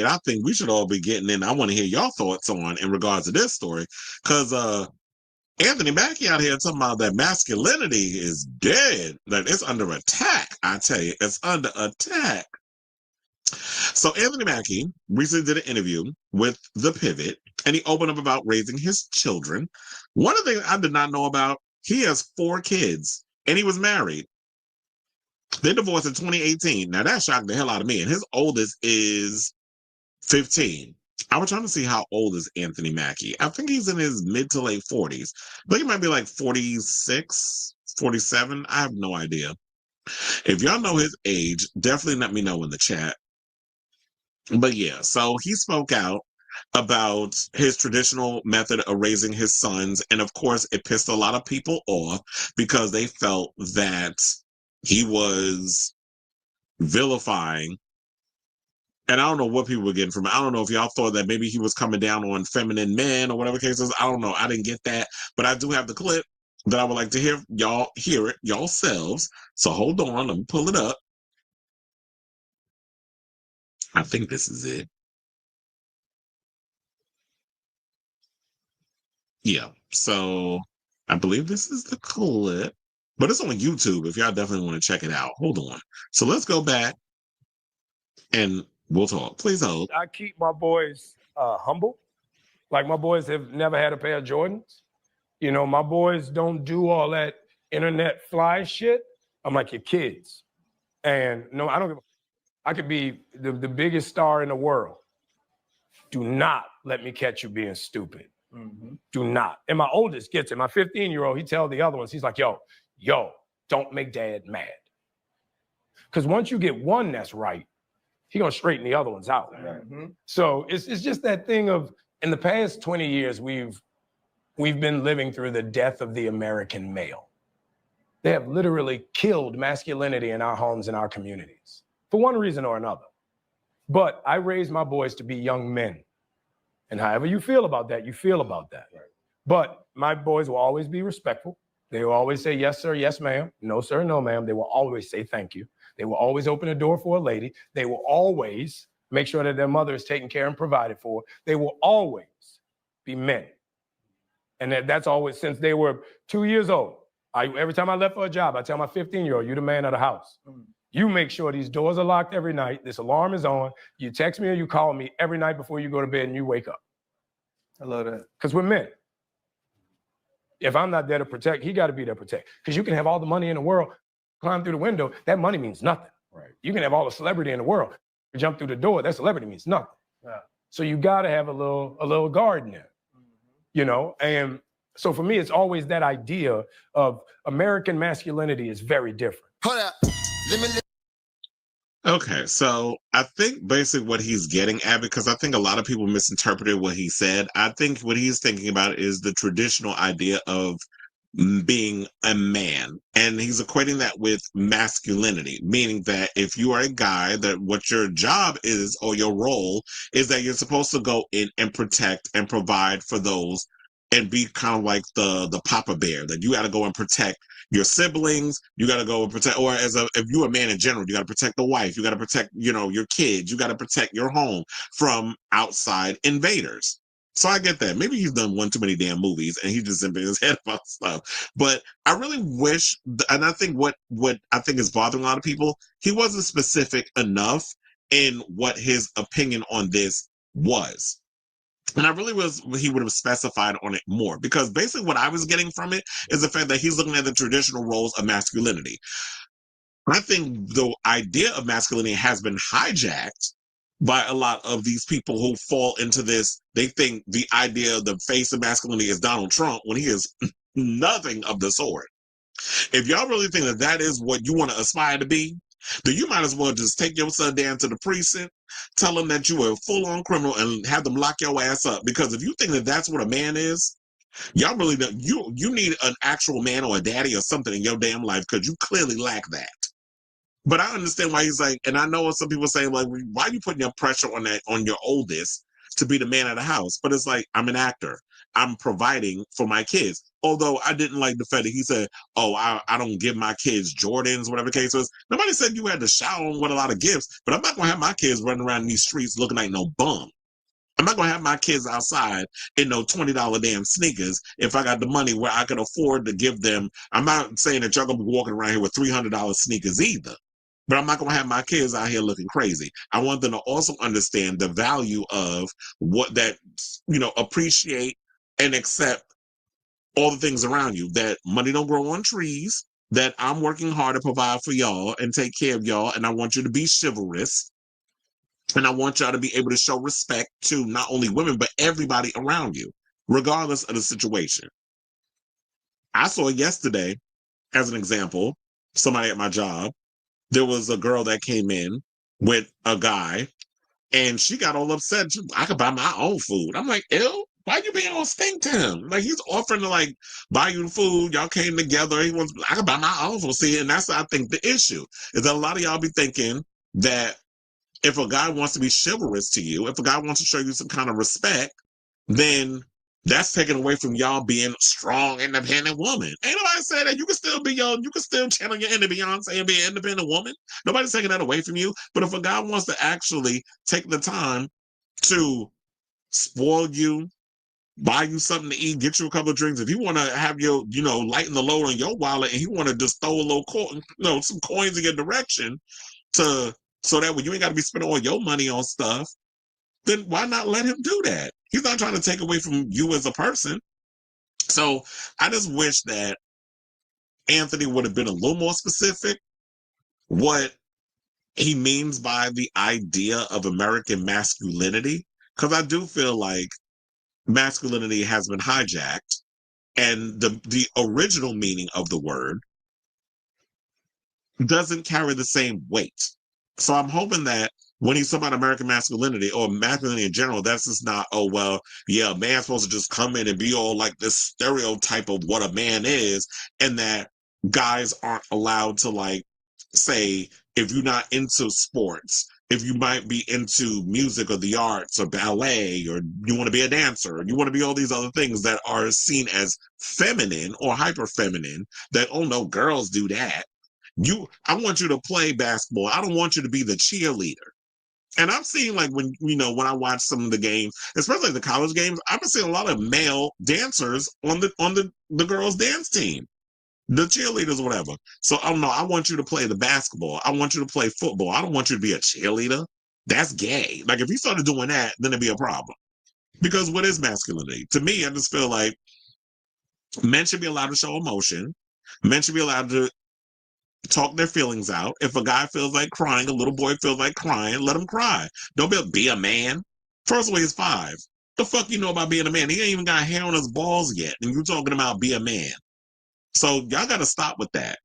I think we should all be getting in. I want to hear your thoughts on in regards to this story. Because Anthony Mackie out here talking about that masculinity is dead. That it's under attack. I tell you, it's under attack. So Anthony Mackie recently did an interview with The Pivot, and he opened up about raising his children. One of the things I did not know about, he has 4 kids, and he was married. They divorced in 2018. Now that shocked the hell out of me. And his oldest is 15. I was trying to see how old is Anthony Mackie. I think he's in his mid to late 40s. I think he might be like 46, 47. I have no idea. If y'all know his age, definitely let me know in the chat. But yeah, so he spoke out about his traditional method of raising his sons. And of course, it pissed a lot of people off because they felt that he was vilifying. And I don't know what people were getting from it. I don't know if y'all thought that maybe he was coming down on feminine men or whatever case is. I don't know. I didn't get that. But I do have the clip that I would like to hear y'all hear it yourselves. So hold on. Let me pull it up. I think this is it. Yeah. So I believe this is the clip. But it's on YouTube if y'all definitely want to check it out. Hold on. So let's go back and we'll talk. Please hold. I keep my boys humble. Like my boys have never had a pair of Jordans. You know, my boys don't do all that internet fly shit. I'm like your kids. And no, I don't give a, I could be the biggest star in the world. Do not let me catch you being stupid. Mm-hmm. Do not. And my oldest gets it. My 15-year-old, he tells the other ones, he's like, yo, don't make dad mad. Because once you get one that's right, he's going to straighten the other ones out. Mm-hmm. So it's just that thing of, in the past 20 years, we've been living through the death of the American male. They have literally killed masculinity in our homes and our communities for one reason or another. But I raised my boys to be young men. And however you feel about that, you feel about that. Right. But my boys will always be respectful. They will always say, yes, sir, yes, ma'am. No, sir, no, ma'am. They will always say thank you. They will always open the door for a lady. They will always make sure that their mother is taken care and provided for. They will always be men. And that's always since they were 2 years old. Every time I left for a job, I tell my 15-year-old, you're the man of the house. You make sure these doors are locked every night. This alarm is on. You text me or you call me every night before you go to bed and you wake up. I love that. Because we're men. If I'm not there to protect, he got to be there to protect. Because you can have all the money in the world, climb through the window, that money means nothing. Right. You can have all the celebrity in the world, jump through the door, that celebrity means nothing. Yeah. So you got to have a little guard in there, you know? And so for me, it's always that idea of American masculinity is very different. Hold up. Okay, so I think basically what he's getting at, because I think a lot of people misinterpreted what he said. I think what he's thinking about is the traditional idea of being a man. And he's equating that with masculinity, meaning that if you are a guy, that what your job is or your role is that you're supposed to go in and protect and provide for those and be kind of like the papa bear, that you got to go and protect your siblings, you got to go and protect, or if you're a man in general, you got to protect the wife, you got to protect, your kids, you got to protect your home from outside invaders. So I get that. Maybe he's done one too many damn movies and he's just in his head about stuff. But I really wish, and I think what I think is bothering a lot of people, he wasn't specific enough in what his opinion on this was. And I really wish he would have specified on it more, because basically what I was getting from it is the fact that he's looking at the traditional roles of masculinity. I think the idea of masculinity has been hijacked by a lot of these people who fall into this. They think the idea of the face of masculinity is Donald Trump, when he is nothing of the sort. If y'all really think that that is what you want to aspire to be, then you might as well just take your son down to the precinct, tell them that you are a full-on criminal, and have them lock your ass up. Because if you think that that's what a man is, y'all really don't. You need an actual man or a daddy or something in your damn life, because you clearly lack that. But I understand why he's like, and I know some people say, like, why are you putting your pressure on your oldest to be the man of the house? But it's like, I'm an actor. I'm providing for my kids. Although I didn't like the fact that he said, oh, I don't give my kids Jordans, whatever the case was. Nobody said you had to shower them with a lot of gifts, but I'm not going to have my kids running around in these streets looking like no bum. I'm not going to have my kids outside in no $20 damn sneakers if I got the money where I can afford to give them. I'm not saying that y'all going to be walking around here with $300 sneakers either. But I'm not going to have my kids out here looking crazy. I want them to also understand the value of what that, appreciate and accept all the things around you, that money don't grow on trees, that I'm working hard to provide for y'all and take care of y'all. And I want you to be chivalrous. And I want y'all to be able to show respect to not only women, but everybody around you, regardless of the situation. I saw yesterday, as an example, somebody at my job, there was a girl that came in with a guy and she got all upset. I could buy my own food. I'm like, ew, why you being all stink to him? Like, he's offering to like buy you food. Y'all came together. I could buy my own food. See, and that's, I think, the issue is that a lot of y'all be thinking that if a guy wants to be chivalrous to you, if a guy wants to show you some kind of respect, then that's taken away from y'all being strong, independent woman. Ain't nobody saying that. You can still be you can still channel your inner Beyonce and be an independent woman. Nobody's taking that away from you. But if a guy wants to actually take the time to spoil you, buy you something to eat, get you a couple of drinks, if you want to have your, lighten the load on your wallet and he want to just throw a little some coins in your direction so that way you ain't got to be spending all your money on stuff, then why not let him do that? He's not trying to take away from you as a person. So I just wish that Anthony would have been a little more specific what he means by the idea of American masculinity, because I do feel like masculinity has been hijacked and the original meaning of the word doesn't carry the same weight. So I'm hoping that when he's talking about American masculinity or masculinity in general, that's just not, oh, well, yeah, a man's supposed to just come in and be all like this stereotype of what a man is, and that guys aren't allowed to, like, say, if you're not into sports, if you might be into music or the arts or ballet, or you want to be a dancer, or you want to be all these other things that are seen as feminine or hyper feminine, that, oh no, girls do that. I want you to play basketball. I don't want you to be the cheerleader. And I've seen, like, when I watch some of the games, especially the college games, I've been seeing a lot of male dancers on the girls' dance team, the cheerleaders, or whatever. So I don't know. I want you to play the basketball. I want you to play football. I don't want you to be a cheerleader. That's gay. Like, if you started doing that, then it'd be a problem. Because what is masculinity? To me, I just feel like men should be allowed to show emotion. Men should be allowed to talk their feelings out. If a guy feels like crying, a little boy feels like crying, let him cry. Don't be a man. First of all, he's 5. The fuck you know about being a man? He ain't even got hair on his balls yet, and you're talking about be a man. So y'all got to stop with that.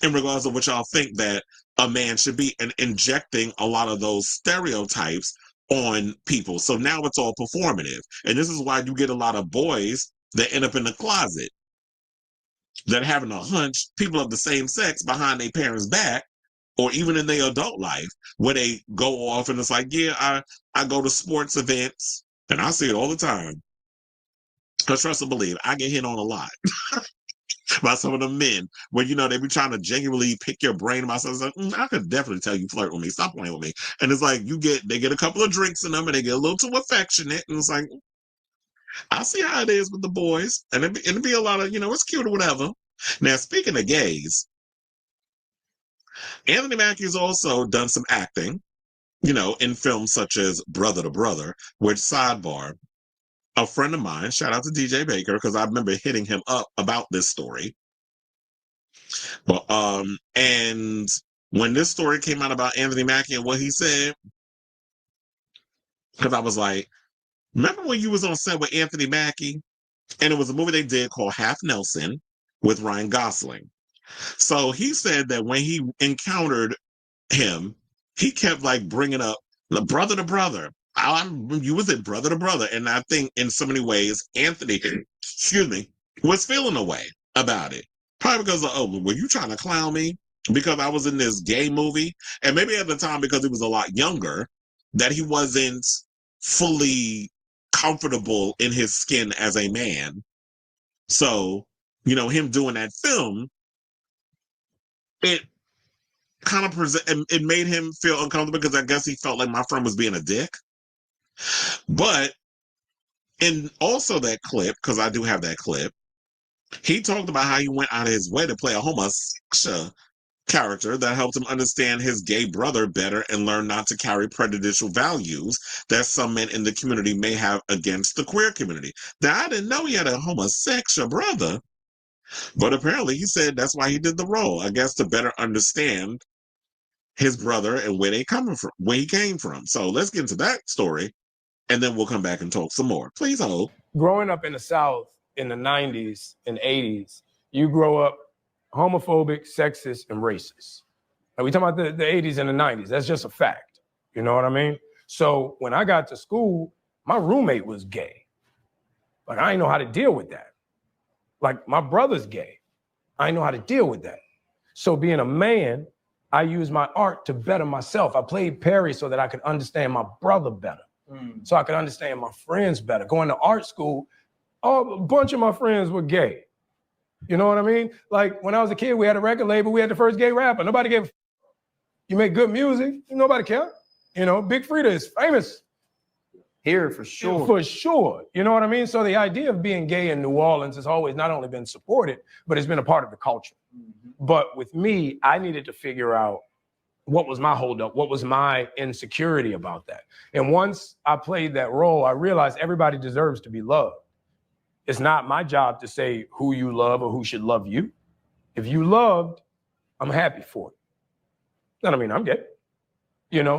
In regards to what y'all think that a man should be, and injecting a lot of those stereotypes on people. So now it's all performative. And this is why you get a lot of boys that end up in the closet, that having a hunch, people of the same sex behind their parents' back, or even in their adult life, where they go off and it's like, yeah, I go to sports events, and I see it all the time. Because trust and believe, I get hit on a lot by some of the men where, they be trying to genuinely pick your brain about something. Like, I could definitely tell you flirt with me. Stop playing with me. And it's like, they get a couple of drinks in them and they get a little too affectionate. And it's like, I see how it is with the boys. And it'd be a lot of, it's cute or whatever. Now, speaking of gays, Anthony Mackie's also done some acting, in films such as Brother to Brother, which, sidebar, a friend of mine, shout out to DJ Baker, because I remember hitting him up about this story. But, and when this story came out about Anthony Mackie and what he said, because I was like, remember when you was on set with Anthony Mackie? And it was a movie they did called Half Nelson with Ryan Gosling. So he said that when he encountered him, he kept like bringing up the brother to brother. You was in Brother to Brother. And I think in so many ways, Anthony, was feeling a way about it. Probably because of, were you trying to clown me? Because I was in this gay movie. And maybe at the time, because he was a lot younger, that he wasn't fully comfortable in his skin as a man. So, him doing that film, it kind of it made him feel uncomfortable because I guess he felt like my friend was being a dick. But in also that clip, because I do have that clip, he talked about how he went out of his way to play a homosexual character that helped him understand his gay brother better and learn not to carry prejudicial values that some men in the community may have against the queer community. Now, I didn't know he had a homosexual brother, but apparently he said that's why he did the role. I guess to better understand his brother and where he came from. So let's get into that story, and then we'll come back and talk some more. Please hold. Growing up in the South in the 90s and 80s, you grow up homophobic, sexist, and racist. And we talking about the 80s and the 90s. That's just a fact. You know what I mean? So when I got to school, my roommate was gay. Like, I didn't know how to deal with that. Like, my brother's gay. I didn't know how to deal with that. So being a man, I used my art to better myself. I played Perry so that I could understand my brother better. So I could understand my friends better. Going to art school, a bunch of my friends were gay. You know what I mean? Like, when I was a kid, we had a record label. We had the first gay rapper. Nobody gave a You make good music, nobody care. Big Frida is famous. Here, for sure. For sure. You know what I mean? So the idea of being gay in New Orleans has always not only been supported, but it's been a part of the culture. But with me, I needed to figure out what was my holdup, what was my insecurity about that. And once I played that role, I realized everybody deserves to be loved. It's not my job to say who you love or who should love you. If you loved, I'm happy for it. That don't mean I'm gay.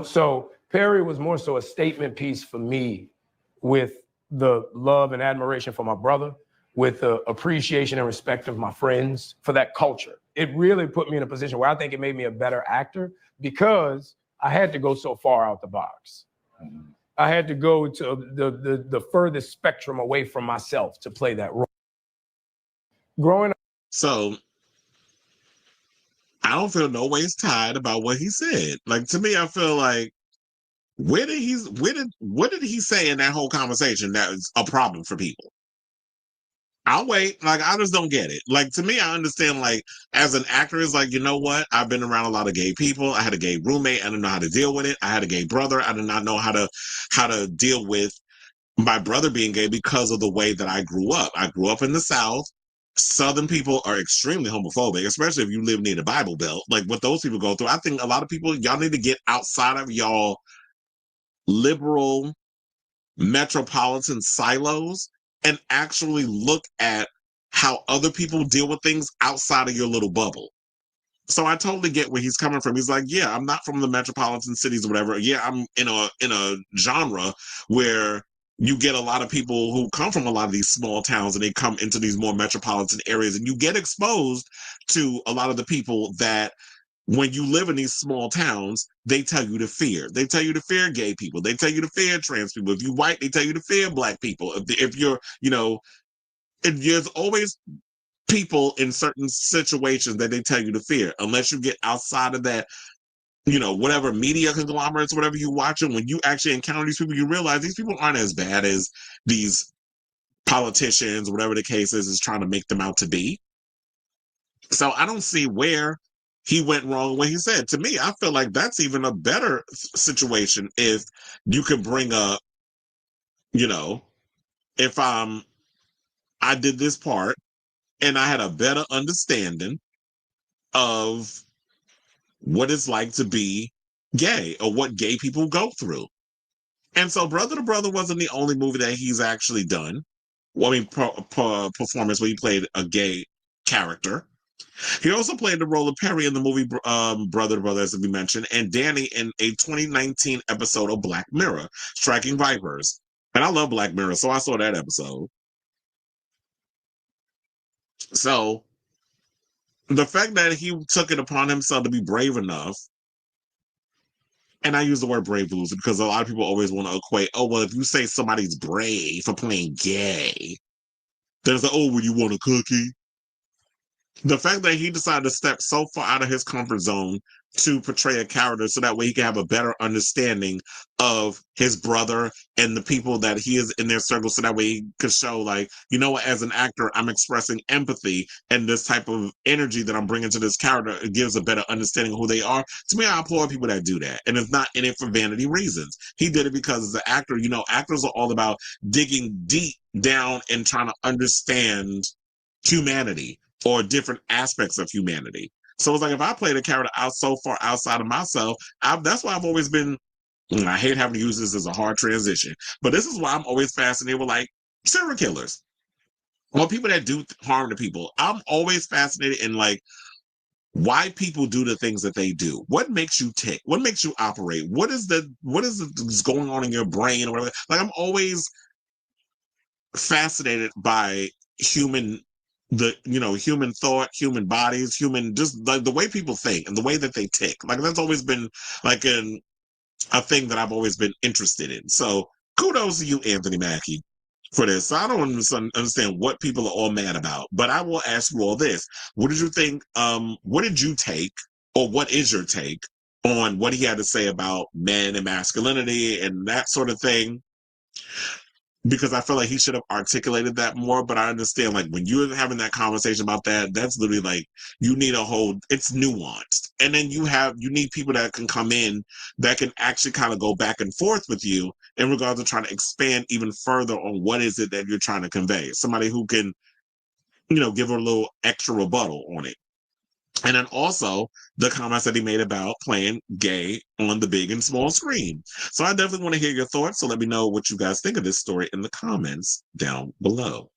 So Perry was more so a statement piece for me with the love and admiration for my brother, with the appreciation and respect of my friends for that culture. It really put me in a position where I think it made me a better actor because I had to go so far out the box. I had to go to the furthest spectrum away from myself to play that role. Growing up. So I don't feel no ways tied about what he said. Like, to me, I feel like what did he say in that whole conversation that was a problem for people? I'll wait. Like, I just don't get it. Like, to me, I understand, like, as an actor, it's like, you know what? I've been around a lot of gay people. I had a gay roommate. I didn't know how to deal with it. I had a gay brother. I did not know how to deal with my brother being gay because of the way that I grew up. I grew up in the South. Southern people are extremely homophobic, especially if you live near the Bible Belt. Like, what those people go through, I think a lot of people, y'all need to get outside of y'all liberal metropolitan silos and actually look at how other people deal with things outside of your little bubble. So I totally get where he's coming from. He's like, yeah, I'm not from the metropolitan cities or whatever. Yeah, I'm in a genre where you get a lot of people who come from a lot of these small towns and they come into these more metropolitan areas, and you get exposed to a lot of the people that when you live in these small towns, they tell you to fear. They tell you to fear gay people. They tell you to fear trans people. If you're white, they tell you to fear black people. If you're, there's always people in certain situations that they tell you to fear. Unless you get outside of that, whatever media conglomerates, whatever you're watching, when you actually encounter these people, you realize these people aren't as bad as these politicians, whatever the case is trying to make them out to be. So I don't see where he went wrong when he said. To me, I feel like that's even a better situation if you could bring up, if I did this part and I had a better understanding of what it's like to be gay or what gay people go through. And so Brother to Brother wasn't the only movie that he's actually done. Well, I mean, performance where he played a gay character. He also played the role of Perry in the movie Brother to Brother, as we mentioned, and Danny in a 2019 episode of Black Mirror, Striking Vipers. And I love Black Mirror, so I saw that episode. So the fact that he took it upon himself to be brave enough, and I use the word brave loser because a lot of people always want to equate, oh, well, if you say somebody's brave for playing gay, then it's like, oh, well, you want a cookie? The fact that he decided to step so far out of his comfort zone to portray a character so that way he can have a better understanding of his brother and the people that he is in their circle, so that way he could show, like, you know what, as an actor, I'm expressing empathy, and this type of energy that I'm bringing to this character, it gives a better understanding of who they are. To me, I applaud people that do that, and it's not in it for vanity reasons. He did it because as an actor, you know, actors are all about digging deep down and trying to understand humanity or different aspects of humanity. So it's like, if I played a character out so far outside of myself, that's why I've always been, I hate having to use this as a hard transition, but this is why I'm always fascinated with, like, serial killers or people that do harm to people. I'm always fascinated in, like, why people do the things that they do. What makes you tick? What makes you operate? What is that's going on in your brain or whatever? Like, I'm always fascinated by human human thought, human bodies, human, just like the way people think and the way that they tick. Like, that's always been like a thing that I've always been interested in. So kudos to you, Anthony Mackie, for this. So I don't understand what people are all mad about, but I will ask you all this. What did you think? What did you take, or what is your take on what he had to say about men and masculinity and that sort of thing? Because I feel like he should have articulated that more, but I understand, like, when you're having that conversation about that, that's literally like, you need a whole, it's nuanced. And then you need people that can come in that can actually kind of go back and forth with you in regards to trying to expand even further on what is it that you're trying to convey. Somebody who can, give a little extra rebuttal on it. And then also the comments that he made about playing gay on the big and small screen. So I definitely want to hear your thoughts. So let me know what you guys think of this story in the comments down below.